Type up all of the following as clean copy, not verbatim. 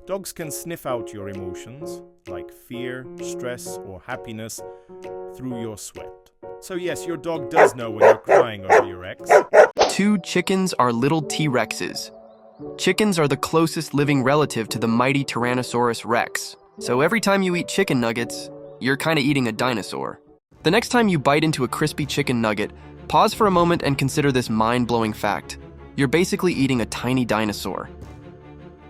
Dogs can sniff out your emotions, like fear, stress, or happiness, through your sweat. So yes, your dog does know when you're crying over your ex. 2 chickens are little T-Rexes. Chickens are the closest living relative to the mighty Tyrannosaurus Rex. So every time you eat chicken nuggets, you're kind of eating a dinosaur. The next time you bite into a crispy chicken nugget, pause for a moment and consider this mind-blowing fact. You're basically eating a tiny dinosaur.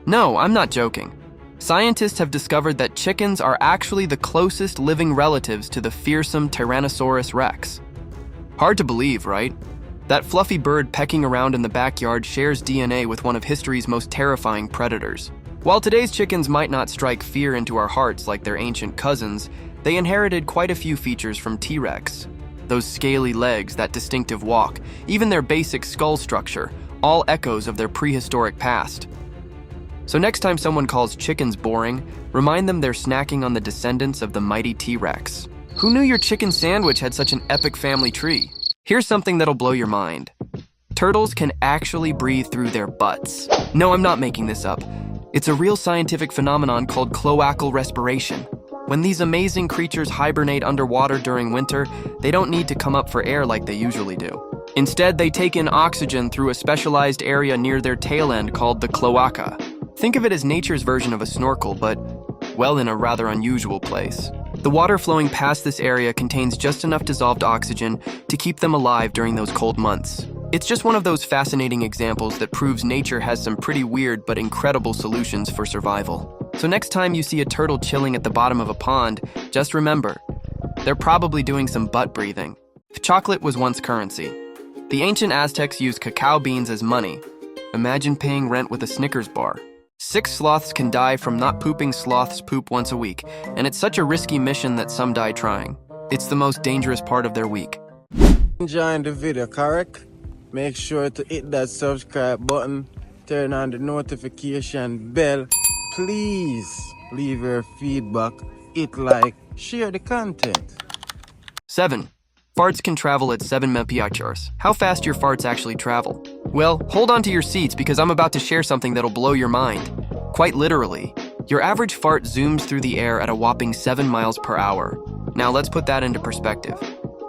No, I'm not joking. Scientists have discovered that chickens are actually the closest living relatives to the fearsome Tyrannosaurus Rex. Hard to believe, right? That fluffy bird pecking around in the backyard shares DNA with one of history's most terrifying predators. While today's chickens might not strike fear into our hearts like their ancient cousins, they inherited quite a few features from T-Rex. Those scaly legs, that distinctive walk, even their basic skull structure, all echoes of their prehistoric past. So next time someone calls chickens boring, remind them they're snacking on the descendants of the mighty T-Rex. Who knew your chicken sandwich had such an epic family tree? Here's something that'll blow your mind. Turtles can actually breathe through their butts. No, I'm not making this up. It's a real scientific phenomenon called cloacal respiration. When these amazing creatures hibernate underwater during winter, they don't need to come up for air like they usually do. Instead, they take in oxygen through a specialized area near their tail end called the cloaca. Think of it as nature's version of a snorkel, but, well, in a rather unusual place. The water flowing past this area contains just enough dissolved oxygen to keep them alive during those cold months. It's just one of those fascinating examples that proves nature has some pretty weird but incredible solutions for survival. So next time you see a turtle chilling at the bottom of a pond, just remember, they're probably doing some butt breathing. Chocolate was once currency. The ancient Aztecs used cacao beans as money. Imagine paying rent with a Snickers bar. 6 sloths can die from not pooping sloth's poop once a week, and it's such a risky mission that some die trying. It's the most dangerous part of their week. Enjoying the video, correct? Make sure to hit that subscribe button, turn on the notification bell. Please leave your feedback, hit like, share the content. 7. Farts can travel at 7 mph. How fast your farts actually travel? Well, hold on to your seats because I'm about to share something that'll blow your mind. Quite literally, your average fart zooms through the air at a whopping 7 miles per hour. Now let's put that into perspective.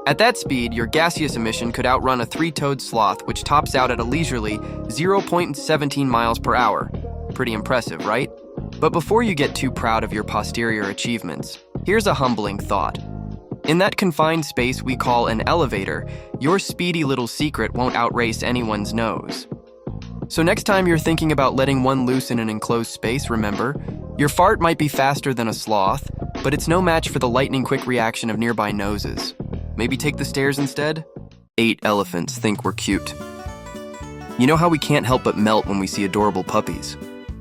At that speed, your gaseous emission could outrun a 3-toed sloth, which tops out at a leisurely 0.17 miles per hour. Pretty impressive, right? But before you get too proud of your posterior achievements, here's a humbling thought. In that confined space we call an elevator, your speedy little secret won't outrace anyone's nose. So next time you're thinking about letting one loose in an enclosed space, remember, your fart might be faster than a sloth, but it's no match for the lightning-quick reaction of nearby noses. Maybe take the stairs instead? 8 elephants think we're cute. You know how we can't help but melt when we see adorable puppies?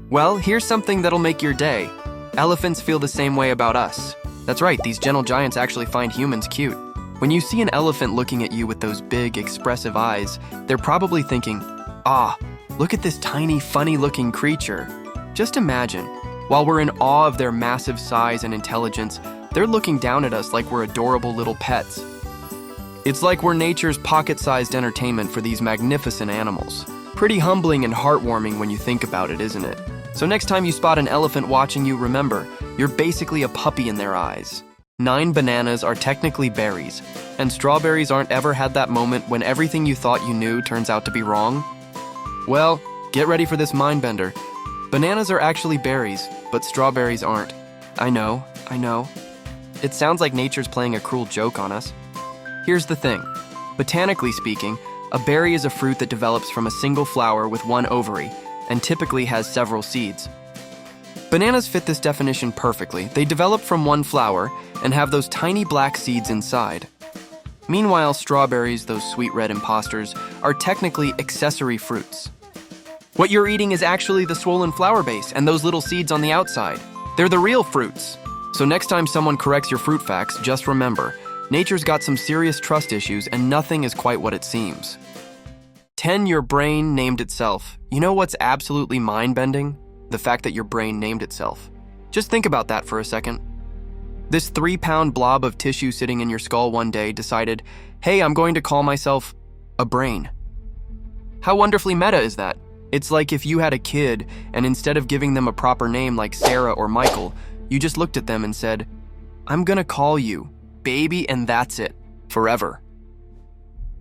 Well, here's something that'll make your day. Elephants feel the same way about us. That's right, these gentle giants actually find humans cute. When you see an elephant looking at you with those big, expressive eyes, they're probably thinking, "Ah, look at this tiny, funny-looking creature." Just imagine, while we're in awe of their massive size and intelligence, they're looking down at us like we're adorable little pets. It's like we're nature's pocket-sized entertainment for these magnificent animals. Pretty humbling and heartwarming when you think about it, isn't it? So next time you spot an elephant watching you, remember, you're basically a puppy in their eyes. 9 bananas are technically berries, and strawberries aren't ever had that moment when everything you thought you knew turns out to be wrong. Well, get ready for this mind bender. Bananas are actually berries, but strawberries aren't. I know. It sounds like nature's playing a cruel joke on us. Here's the thing. Botanically speaking, a berry is a fruit that develops from a single flower with 1 ovary, and typically has several seeds. Bananas fit this definition perfectly. They develop from 1 flower and have those tiny black seeds inside. Meanwhile, strawberries, those sweet red imposters, are technically accessory fruits. What you're eating is actually the swollen flower base and those little seeds on the outside. They're the real fruits. So next time someone corrects your fruit facts, just remember, nature's got some serious trust issues and nothing is quite what it seems. 10. Your brain named itself. You know what's absolutely mind-bending? The fact that your brain named itself. Just think about that for a second. This 3-pound blob of tissue sitting in your skull one day decided, hey, I'm going to call myself a brain. How wonderfully meta is that? It's like if you had a kid and instead of giving them a proper name like Sarah or Michael, you just looked at them and said, "I'm gonna call you baby, and that's it, forever."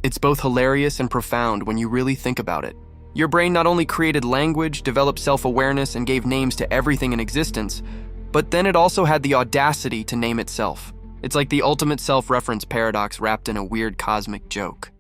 It's both hilarious and profound when you really think about it. Your brain not only created language, developed self-awareness, and gave names to everything in existence, but then it also had the audacity to name itself. It's like the ultimate self-reference paradox wrapped in a weird cosmic joke.